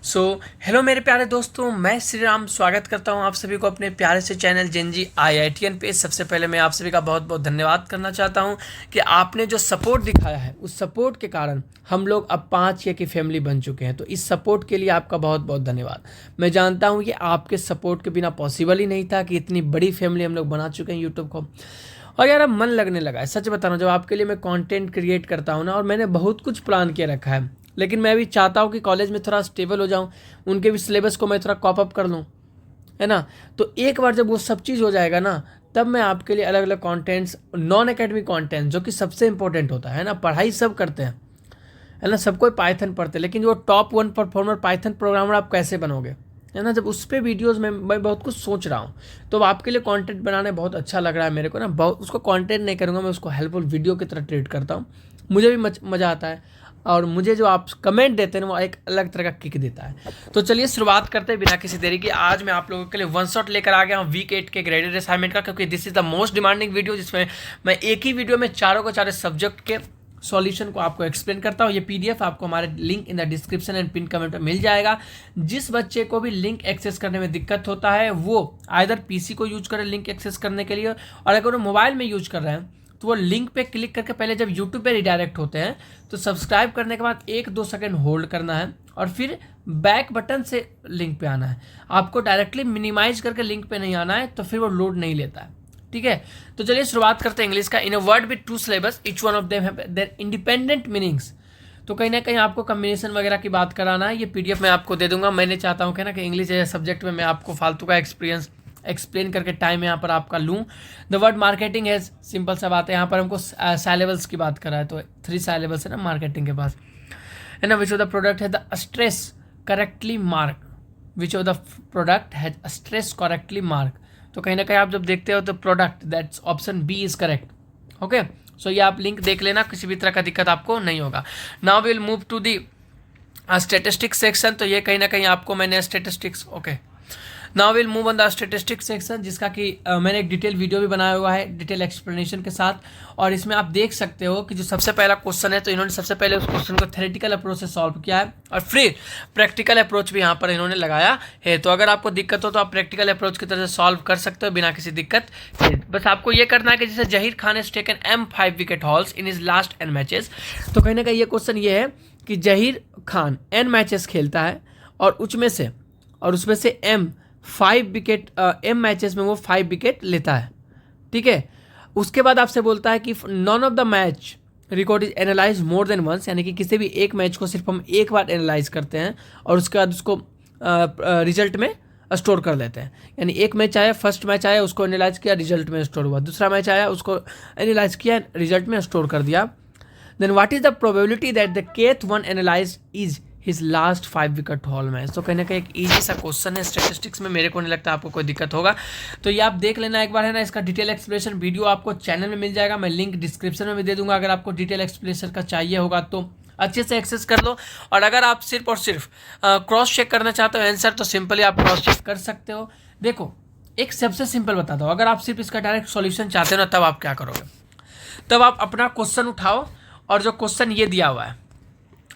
Hello मेरे प्यारे दोस्तों, मैं श्री राम स्वागत करता हूं आप सभी को अपने प्यारे से चैनल जेनजी IITN पे। सबसे पहले मैं आप सभी का बहुत बहुत धन्यवाद करना चाहता हूं कि आपने जो सपोर्ट दिखाया है, उस सपोर्ट के कारण हम लोग अब 5 की फैमिली बन चुके हैं। तो इस सपोर्ट के लिए आपका बहुत बहुत धन्यवाद। मैं जानता हूँ कि आपके सपोर्ट के बिना पॉसिबल ही नहीं था कि इतनी बड़ी फैमिली हम लोग बना चुके हैं यूट्यूब को। और यार अब मन लगने लगा है, सच बता रहा हूँ। जब आपके लिए मैं कंटेंट क्रिएट करता हूँ ना, और मैंने बहुत कुछ प्लान किया रखा है, लेकिन मैं भी चाहता हूँ कि कॉलेज में थोड़ा स्टेबल हो जाऊँ, उनके भी सिलेबस को मैं थोड़ा कॉप अप कर लूँ, है ना। तो एक बार जब वो सब चीज़ हो जाएगा ना, तब मैं आपके लिए अलग अलग कंटेंट्स, नॉन एकेडमिक कंटेंट, जो कि सबसे इंपॉर्टेंट होता है ना। पढ़ाई सब करते हैं, है ना, सब कोई पाइथन पढ़ते हैं, लेकिन जो टॉप 1 परफॉर्मर पाइथन प्रोग्रामर आप कैसे बनोगे, है ना। जब उस पर वीडियोज़ में मैं बहुत कुछ सोच रहा हूँ, तो अब आपके लिए कंटेंट बनाने बहुत अच्छा लग रहा है मेरे को ना। बहुत उसको कंटेंट नहीं करूँगा मैं, उसको हेल्पफुल वीडियो की तरह ट्रीट करता हूँ। मुझे भी मज़ा आता है, और मुझे जो आप कमेंट देते हैं वो एक अलग तरह का किक देता है। तो चलिए शुरुआत करते हैं बिना किसी देरी की। आज मैं आप लोगों के लिए वन शॉट लेकर आ गया हूँ वीक 8 के ग्रेडेड असाइनमेंट का, क्योंकि this is the most demanding video, जिसमें मैं एक ही वीडियो में चारों के चारों सब्जेक्ट के सॉल्यूशन को आपको एक्सप्लेन करता हूँ। ये PDF आपको हमारे link in the description and pin comment में मिल जाएगा। जिस बच्चे को भी लिंक एक्सेस करने में दिक्कत होता है, वो आइदर PC को यूज करें लिंक एक्सेस करने के लिए, और अगर वो मोबाइल में यूज कर रहे हैं तो वो लिंक पे क्लिक करके पहले जब यूट्यूब पे रिडायरेक्ट होते हैं तो सब्सक्राइब करने के बाद 1-2 सेकंड होल्ड करना है, और फिर बैक बटन से लिंक पे आना है। आपको डायरेक्टली मिनिमाइज करके लिंक पे नहीं आना है, तो फिर वो लोड नहीं लेता है, ठीक है। तो चलिए शुरुआत करते हैं इंग्लिश का। In a word with 2 syllables, each one of them have their independent meanings. तो कहीं ना कहीं आपको कम्बिनेशन वगैरह की बात कराना है। ये PDF मैं आपको दे दूंगा। मैंने चाहता हूँ कि ना कि इंग्लिश जैसे सब्जेक्ट में मैं आपको फालतू का एक्सपीरियंस एक्सप्लेन करके टाइम यहाँ पर आपका लूँ। द वर्ड मार्केटिंग है, सिंपल सा बात है, यहाँ पर हमको साइलेबल्स की बात करा है, तो 3 साइलेबल्स है ना मार्केटिंग के पास, है ना। विच ऑफ द प्रोडक्ट है the stress correctly mark, which of the product has stress correctly mark. तो कहीं ना कहीं आप जब देखते हो तो product, that's option B is correct. Okay, so ये आप लिंक देख लेना, किसी भी तरह का दिक्कत आपको नहीं होगा। Now will move to the statistics section. तो ये कहीं ना कहीं आपको मैंने statistics, okay, now will move on the statistics section, जिसका कि मैंने एक डिटेल वीडियो भी बनाया हुआ है डिटेल एक्सप्लेनेशन के साथ। और इसमें आप देख सकते हो कि जो सबसे पहला क्वेश्चन है, तो इन्होंने सबसे पहले उस क्वेश्चन को थ्योरेटिकल अप्रोच से सॉल्व किया है, और फिर प्रैक्टिकल अप्रोच भी यहाँ पर इन्होंने लगाया है। तो अगर आपको दिक्कत हो तो आप प्रैक्टिकल अप्रोच की तरह से सॉल्व कर सकते हो बिना किसी दिक्कत के। बस आपको ये करना है कि जैसे Zaheer Khan has taken M5 wicket halls in his last N matches. तो कहीं ना कहीं ये क्वेश्चन ये है कि जहीर खान N मैचेस खेलता है, और उसमें से M मैचेस में वो 5 विकेट लेता है, ठीक है। उसके बाद आपसे बोलता है कि none of the match record is analyse more than once, यानी कि किसी भी एक मैच को सिर्फ हम एक बार एनालाइज करते हैं, और उसके बाद उसको रिजल्ट में स्टोर कर लेते हैं। यानी एक मैच आया, फर्स्ट मैच आया, उसको एनालाइज किया, रिजल्ट में स्टोर हुआ। दूसरा मैच आया, उसको एनालाइज किया, रिजल्ट में स्टोर कर दिया। Then what is the probability that the kth one analyse is his last 5 wicket haul match. तो कहीं ना कहीं एक ईजी सा क्वेश्चन है स्टैटिस्टिक्स में, मेरे को नहीं लगता आपको कोई दिक्कत होगा। तो ये आप देख लेना एक बार, है ना। इसका डिटेल एक्सप्लेनेशन वीडियो आपको चैनल में मिल जाएगा, मैं लिंक डिस्क्रिप्शन में भी दे दूंगा। अगर आपको डिटेल एक्सप्लेनेशन का चाहिए होगा तो अच्छे से एक्सेस कर लो। और अगर आप सिर्फ और सिर्फ क्रॉस चेक करना चाहते हो आंसर, तो सिंपली आप क्रॉस चेक कर सकते हो। देखो, एक सबसे सिंपल बताता हूँ, अगर आप सिर्फ इसका डायरेक्ट सॉल्यूशन चाहते हो ना, तब आप क्या करोगे। तब आप अपना क्वेश्चन उठाओ, और जो क्वेश्चन ये दिया हुआ है,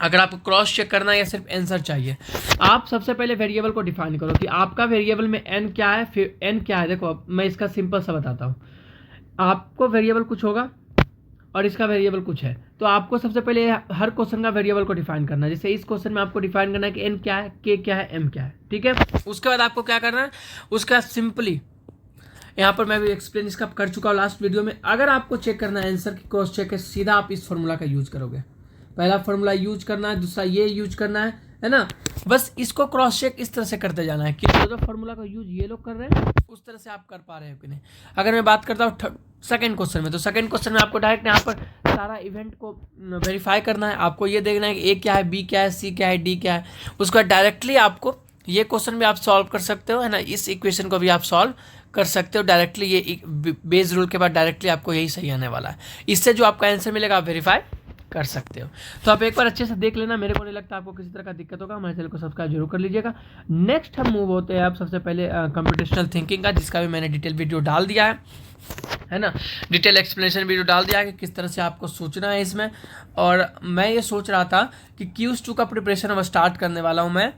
अगर आपको क्रॉस चेक करना है या सिर्फ आंसर चाहिए, आप सबसे पहले वेरिएबल को डिफाइन करो कि आपका वेरिएबल में n क्या है, फिर n क्या है। देखो, अब मैं इसका सिंपल सा बताता हूँ। आपको वेरिएबल कुछ होगा और इसका वेरिएबल कुछ है, तो आपको सबसे पहले हर क्वेश्चन का वेरिएबल को डिफाइन करना है। जैसे इस क्वेश्चन में आपको डिफाइन करना है कि n क्या है, k क्या है, m क्या है, ठीक है। उसके बाद आपको क्या करना है, उसका सिंपली यहाँ पर मैं भी एक्सप्लेन इसका कर चुका हूँ लास्ट वीडियो में। अगर आपको चेक करना है आंसर की क्रॉस चेक है, सीधा आप इस फॉर्मूला का यूज करोगे। पहला फॉर्मूला यूज करना है, दूसरा ये यूज करना है ना। बस इसको क्रॉस चेक इस तरह से करते जाना है कि जो फॉर्मूला का यूज ये लोग कर रहे हैं, उस तरह से आप कर पा रहे हो कि नहीं। अगर मैं बात करता हूँ सेकंड क्वेश्चन में, तो सेकंड क्वेश्चन में आपको डायरेक्ट यहाँ पर सारा इवेंट को वेरीफाई करना है। आपको ये देखना है कि A क्या है, B क्या है, C क्या है, D क्या है। उसके बाद डायरेक्टली आपको ये क्वेश्चन भी आप सॉल्व कर सकते हो, है ना। इस इक्वेशन को भी आप सॉल्व कर सकते हो डायरेक्टली। ये बेस रूल के बाद डायरेक्टली आपको यही सही आने वाला है। इससे जो आपका आंसर मिलेगा आप वेरीफाई कर सकते हो। तो आप एक बार अच्छे से देख लेना, मेरे को नहीं लगता आपको किसी तरह का दिक्कत होगा। हमारे चैनल को सब्सक्राइब जरूर कर लीजिएगा। नेक्स्ट हम मूव होते हैं आप सबसे पहले कंप्यूटेशनल थिंकिंग का, जिसका भी मैंने डिटेल वीडियो डाल दिया है ना। डिटेल एक्सप्लेनेशन वीडियो डाल दिया है कि किस तरह से आपको सोचना है इसमें। और मैं ये सोच रहा था कि Q2 का प्रिपरेशन अब स्टार्ट करने वाला हूँ मैं।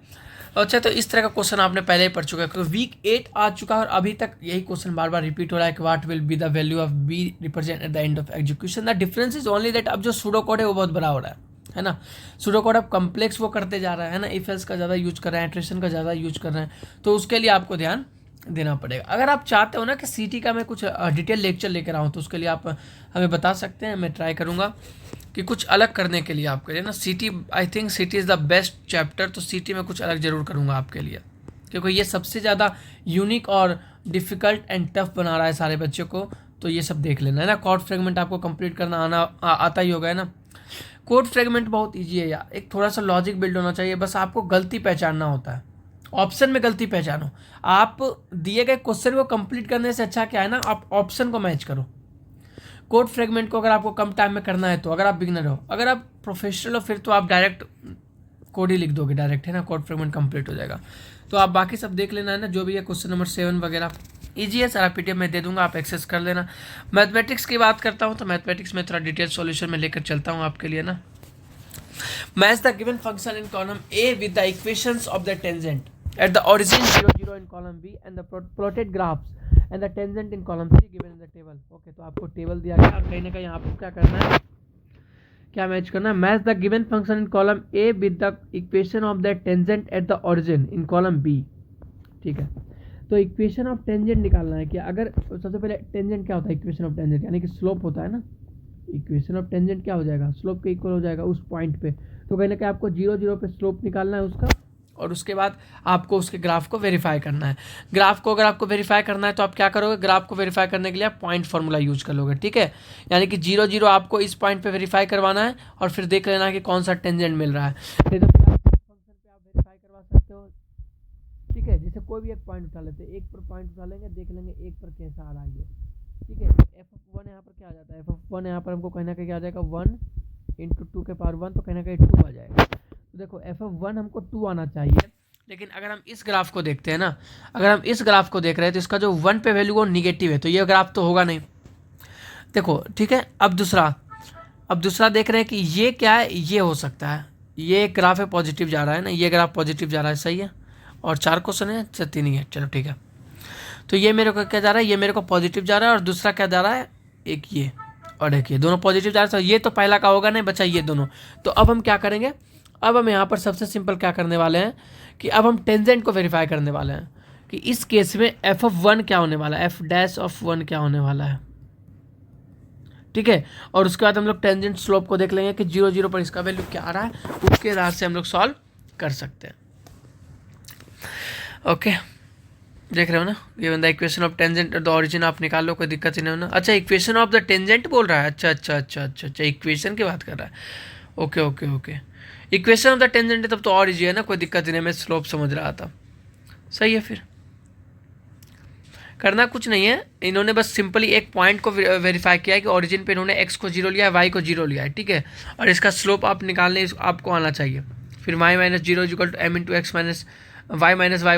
अच्छा, तो इस तरह का क्वेश्चन आपने पहले ही पढ़ चुका है, क्योंकि वीक 8 आ चुका है और अभी तक यही क्वेश्चन बार बार रिपीट हो रहा है कि what will be the value of B represent at the end of execution. The difference is only that अब जो सूडो कोड है वो बहुत बड़ा हो रहा है ना। सूडो कोड अब कम्प्लेक्स वो करते जा रहा है ना, इफ एल्स का ज़्यादा यूज कर रहे हैं, इटरेशन का ज़्यादा यूज कर रहे हैं, तो उसके लिए आपको ध्यान देना पड़ेगा। अगर आप चाहते हो ना कि सीटी का मैं कुछ डिटेल लेक्चर लेकर आऊँ, तो उसके लिए आप हमें बता सकते हैं, मैं ट्राई करूँगा कि कुछ अलग करने के लिए आपके लिए ना। सीटी, आई थिंक सीटी इज़ द बेस्ट चैप्टर, तो सीटी में कुछ अलग ज़रूर करूँगा आपके लिए, क्योंकि ये सबसे ज़्यादा यूनिक और डिफ़िकल्ट एंड टफ बना रहा है सारे बच्चों को। तो ये सब देख लेना है ना। कोड फ्रेगमेंट आपको कंप्लीट करना आता ही होगा है ना। कोड फ्रेगमेंट बहुत ईजी है यार, एक थोड़ा सा लॉजिक बिल्ड होना चाहिए, बस आपको गलती पहचानना होता है। ऑप्शन में गलती पहचानो। आप दिए गए क्वेश्चन को कंप्लीट करने से अच्छा क्या है ना, आप ऑप्शन को मैच करो। कोड फ्रेगमेंट को अगर आपको कम टाइम में करना है तो, अगर आप बिगनर हो, अगर आप प्रोफेशनल हो फिर तो आप डायरेक्ट कोड ही लिख दोगे डायरेक्ट, है ना, कोड फ्रेगमेंट कंप्लीट हो जाएगा। तो आप बाकी सब देख लेना है ना, जो भी है क्वेश्चन नंबर 7 वगैरह ईजी है, सारा पीडीएफ मैं दे दूंगा, आप एक्सेस कर लेना। मैथमेटिक्स की बात करता हूँ तो मैथमेटिक्स में थोड़ा डिटेल सॉल्यूशन में लेकर चलता हूँ आपके लिए ना। Match the given function in column A with the equations of the tangent at the origin 0 0 in column B and the plotted graphs and the tangent in column C given in the table। Okay, तो आपको table दिया गया और कहीं ना कहीं आपको क्या करना है, क्या मैच करना है। Match the given function in column A with the equation of the tangent at the origin in column B. ठीक है, तो इक्वेशन ऑफ टेंजेंट निकालना है कि अगर सबसे पहले टेंजेंट क्या होता है, इक्वेशन ऑफ टेंजेंट यानी कि स्लोप होता है ना। इक्वेशन ऑफ टेंजेंट क्या हो जाएगा, स्लोप के इक्वल हो जाएगा उस पॉइंट पे। तो कहीं ना कहीं आपको 0 0 पे स्लोप निकालना है उसका, और उसके बाद आपको उसके ग्राफ को वेरीफाई करना है। ग्राफ को अगर आपको वेरीफाई करना है तो आप क्या करोगे, ग्राफ को वेरीफाई करने के लिए आप पॉइंट फार्मूला यूज कर लोगे। ठीक है, यानी कि 0 0 आपको इस पॉइंट पे वेरीफाई करवाना है और फिर देख लेना है कि कौन सा टेंजेंट मिल रहा है। नहीं तो फिर आप फंक्शन पे आप वेरीफाई करवा सकते हो। ठीक है, जैसे कोई भी एक पॉइंट उठा लेते हैं, एक पर पॉइंट उठा लेंगे, देख लेंगे एक पर कैसा आ रहा है। ठीक है, f(1) यहाँ पर क्या आ जाता है, f(1) यहाँ पर हमको कहना कहीं आ जाएगा 1 × 2 के पावर 1, तो कहना कहीं 2 आ जाएगा। तो देखो f(1) हमको 2 आना चाहिए, लेकिन अगर हम इस ग्राफ को देखते हैं ना, अगर हम इस ग्राफ को देख रहे हैं तो इसका जो 1 पे वैल्यू वो निगेटिव है, तो ये ग्राफ तो होगा नहीं। देखो ठीक है, अब दूसरा देख रहे हैं कि ये क्या है, ये हो सकता है, ये ग्राफ है पॉजिटिव जा रहा है ना, ये ग्राफ पॉजिटिव जा रहा है, सही है। और 4 क्वेश्चन है, 3 ही है, चलो ठीक है। तो ये मेरे को क्या जा रहा है, ये मेरे को पॉजिटिव जा रहा है, और दूसरा क्या जा रहा है, एक ये और एक ये, दोनों पॉजिटिव जा रहा है। तो ये तो पहला का होगा नहीं, बचा ये दोनों। तो अब हम क्या करेंगे, अब हम यहाँ पर सबसे सिंपल क्या करने वाले हैं कि अब हम टेंजेंट को वेरीफाई करने वाले हैं कि इस केस में f(1) क्या होने वाला है, f'(1) क्या होने वाला है। ठीक है, और उसके बाद हम लोग टेंजेंट स्लोप को देख लेंगे कि 0 0 पर इसका वैल्यू क्या आ रहा है, उसके आधार से हम लोग सॉल्व कर सकते हैं। ओके, देख रहे हो ना, given the equation of tangent at the origin, आप निकाल लो, कोई दिक्कत ही नहीं होना। अच्छा, इक्वेशन ऑफ द टेंजेंट बोल रहा है, अच्छा, इक्वेशन की बात कर रहा है। Okay, equation of the tangent है तब तो और ईजी है ना, कोई दिक्कत नहीं, मैं स्लोप समझ रहा था। सही है, फिर करना कुछ नहीं है, इन्होंने बस सिंपली एक पॉइंट को वेरीफाई किया है कि ओरिजिन पे इन्होंने x को 0 लिया है, y को 0 लिया है। ठीक है, और इसका स्लोप आप निकालने आपको आना चाहिए। फिर y - 0 = m × x - y - y1 =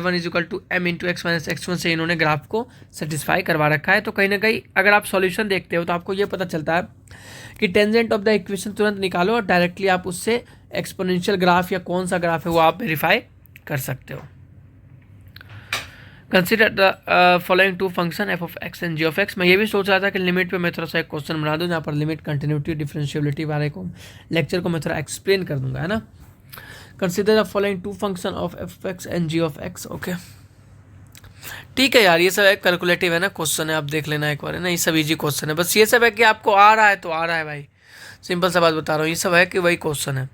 m × x - x1 से इन्होंने ग्राफ को सेटिस्फाई करवा रखा है। तो कहीं ना कहीं अगर आप सॉल्यूशन देखते हो तो आपको ये पता चलता है कि टेंजेंट ऑफ द इक्वेशन तुरंत निकालो और डायरेक्टली आप उससे एक्सपोनेंशियल ग्राफ या कौन सा ग्राफ है वो आप वेरीफाई कर सकते हो। Consider the following 2 function f(x) and g(x)। मैं ये भी सोच रहा था कि लिमिट पे मैं थोड़ा सा एक क्वेश्चन बना दूं जहाँ पर लिमिट, कंटिन्यूटी, डिफरेंशिएबिलिटी वाले को लेक्चर को मैं थोड़ा एक्सप्लेन कर दूंगा, है ना। Consider the following 2 function of f(x) and g(x)। Okay, ठीक है यार, ये सब एक कैलकुलेटिव है ना क्वेश्चन है, आप देख लेना एक बार, है ना। ये सब इजी क्वेश्चन है, बस ये सब है कि आपको आ रहा है तो आ रहा है भाई, सिंपल सा बात बता रहा हूँ, ये सब है कि वही क्वेश्चन है।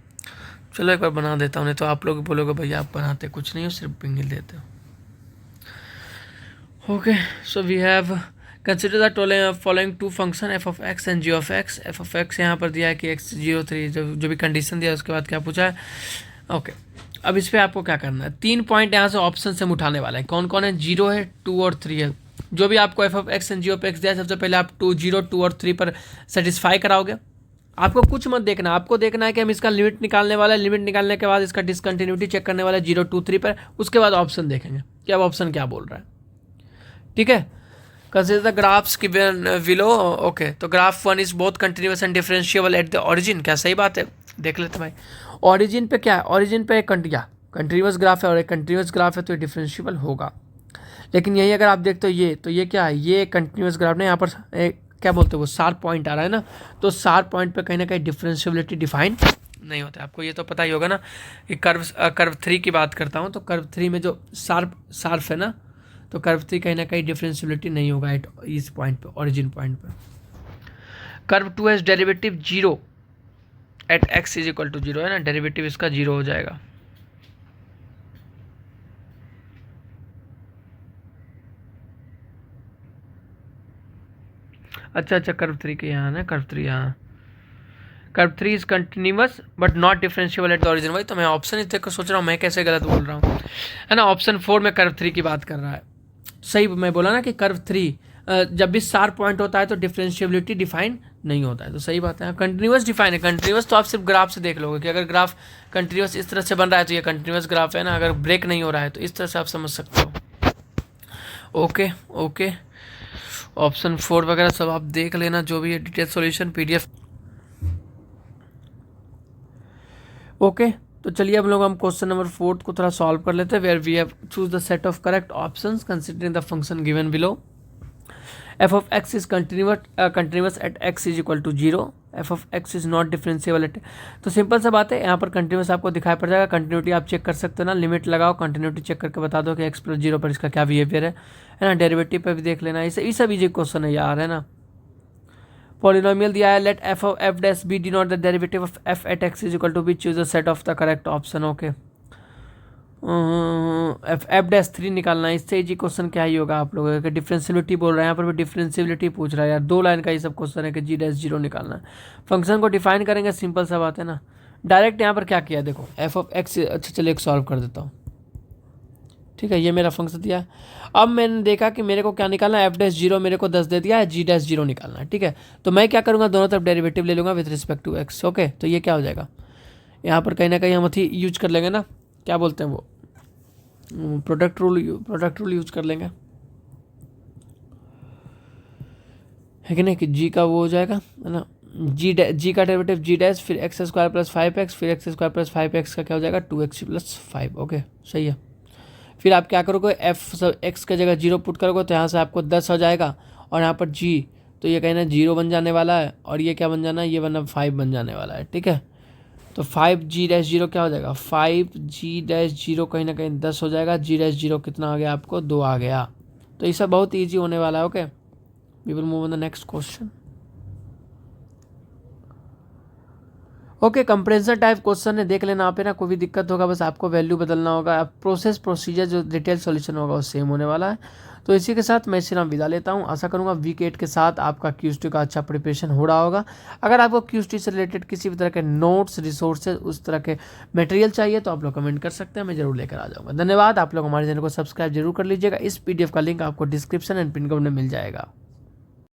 चलो एक बार बना देता हूँ, नहीं तो आप लोग बोलोगे भैया आप बनाते कुछ नहीं हो, सिर्फ पिंगल देते हो। Okay, so we have consider the following 2 function f(x) and g(x). f(x) यहाँ पर दिया है कि x 0 3, जो भी कंडीशन दिया है उसके बाद क्या पूछा है। ओके, अब इस पर आपको क्या करना है, 3 पॉइंट यहाँ से ऑप्शन से हम उठाने वाला है। कौन कौन है, 0 है, 2 और 3 है। जो भी आपको f(x) एंड g(x) दिया है, सबसे पहले आप 2 0 2 और 3 पर सेटिस्फाई कराओगे। आपको कुछ मत देखना, आपको देखना है कि हम इसका लिमिट निकालने वाला है, लिमिट निकालने के बाद इसका डिसकंटिन्यूटी चेक करने वाला है 0 2 3 पर, उसके बाद ऑप्शन देखेंगे कि अब ऑप्शन क्या बोल रहा है। ठीक है, consider the graphs given below. Okay, तो graph 1 is both continuous and differentiable at the origin. क्या सही बात है, देख लेते भाई। ओरिजिन पे क्या है, ओरिजिन पे कंटिन्यूस ग्राफ है और एक कंटिन्यूस ग्राफ है तो ये डिफरेंशिएबल होगा। लेकिन यही अगर आप देखते हो ये, तो ये क्या है, ये कंटिन्यूस ग्राफ नहीं, यहाँ पर क्या बोलते हैं वो शार्प पॉइंट आ रहा है ना, तो शार्प पॉइंट पे कहीं ना कहीं डिफरेंशिएबिलिटी डिफाइन नहीं होता है। आपको ये तो पता ही होगा ना कि कर्व 3 की बात करता हूँ, तो कर्व 3 में जो शार्प है ना, तो कर्व 3 कहीं ना कहीं डिफरेंशिएबिलिटी नहीं होगा एट इस पॉइंट पे, ओरिजिन पॉइंट पे। Curve 2 has derivative 0 at x is equal to 0 है ना, डेरिवेटिव इसका 0 हो जाएगा। अच्छा कर्व 3 के यहाँ ना, कर्व 3 यहाँ, curve 3 is continuous but not differentiable at the origin. वही तो मैं ऑप्शन ही देख कर सोच रहा हूँ मैं कैसे गलत बोल रहा हूँ, है ना। ऑप्शन 4 में कर्व 3 की बात कर रहा है, सही मैं बोला ना कि कर्व 3 जब भी शार्प पॉइंट होता है तो डिफरेंशिएबिलिटी डिफाइन नहीं होता है, तो सही बात है। कंटिन्यूस डिफाइन है, कंटिन्यूस तो आप सिर्फ ग्राफ से देख लोगे कि अगर ग्राफ कंटिन्यूस इस तरह से बन रहा है तो ये कंटिन्यूस ग्राफ है ना, अगर ब्रेक नहीं हो रहा है तो इस तरह से आप समझ सकते हो। ओके ऑप्शन 4 वगैरह सब आप देख लेना, जो भी है डिटेल सॉल्यूशन PDF। ओके तो चलिए अब हम क्वेश्चन नंबर 4 को थोड़ा सॉल्व कर लेते हैं। Where we have choose the set of correct options considering the function given below. f of x is continuous at x is equal to 0, f of x is not differentiable at, तो simple सा बात है, यहाँ पर continuous आपको दिखाई पड़ जाएगा। कंटिन्यूटी आप चेक कर सकते हो ना, लिमिट लगाओ, कंटिन्यूटी चेक करके बता दो कि x प्लस 0 पर इसका क्या बिहेवियर है ना। डेरिवेटिव पे भी देख लेना, ये सब इजी क्वेश्चन है यार, है ना। पॉलिनोमियल दिया है, let f of f dash B denote the derivative of f at x is equal to b, choose the set of the correct option. Okay f dash 3 निकालना है, इससे इजी क्वेश्चन क्या ही होगा आप लोगों का। डिफरेंशिएबिलिटी बोल रहा है यहाँ पर भी, डिफरेंशिएबिलिटी पूछ रहा है यार, 2 लाइन का ये सब क्वेश्चन है कि g डैश 0 निकालना है। फंक्शन को डिफाइन करेंगे, सिंपल सा बात है ना। डायरेक्ट यहाँ पर क्या किया देखो, f ऑफ x, अच्छा चलिए एक सॉल्व कर देता हूँ, ठीक है। ये मेरा फंक्शन दिया है, अब मैंने देखा कि मेरे को क्या निकालना है, f डैश 0 मेरे को 10 दे दिया है, g डैश 0 निकालना है, ठीक है। तो मैं क्या करूँगा, दोनों तरफ डेरिवेटिव ले लूँगा with respect to x। Okay तो ये क्या हो जाएगा, यहाँ पर कहीं ना कहीं हम अथी यूज कर लेंगे ना, क्या बोलते हैं वो, प्रोडक्ट रूल यूज कर लेंगे, है कि नहीं, कि g का वो हो जाएगा, है ना, g का डेरिवेटिव g डैश, फिर x स्क्वायर प्लस 5x, फिर x स्क्वायर प्लस 5x का क्या हो जाएगा 2x प्लस 5। ओके सही है। फिर आप क्या करोगे, x का जगह 0 पुट करोगे तो यहाँ से आपको 10 हो जाएगा, और यहाँ पर g तो ये कहना 0 बन जाने वाला है, और ये क्या बन जाना है, ये वरना 5 बन जाने वाला है, ठीक है। तो 5g डैश 0 क्या हो जाएगा, 5g डैश 0 कहीं ना कहीं 10 हो जाएगा, g डैश 0 कितना आ गया आपको, 2 आ गया। तो ये सब बहुत ईजी होने वाला है। Okay we will move on the next question. Okay comparison type question है, देख लेना आप, है ना। कोई भी दिक्कत होगा बस आपको वैल्यू बदलना होगा, प्रोसीजर जो डिटेल सॉल्यूशन होगा वो सेम होने वाला है। तो इसी के साथ मैं श्रीराम विदा लेता हूँ। आशा करूँगा वीक 8 के साथ आपका QST का अच्छा प्रिपरेशन हो रहा होगा। अगर आपको QST से रिलेटेड किसी भी तरह के नोट्स, रिसोर्सेज, उस तरह के मटेरियल चाहिए तो आप लोग कमेंट कर सकते हैं, मैं जरूर लेकर आ जाऊँगा। धन्यवाद। आप लोग हमारे चैनल को सब्सक्राइब जरूर कर लीजिएगा। इस PDF का लिंक आपको डिस्क्रिप्शन एंड पिन कमेंट में मिल जाएगा।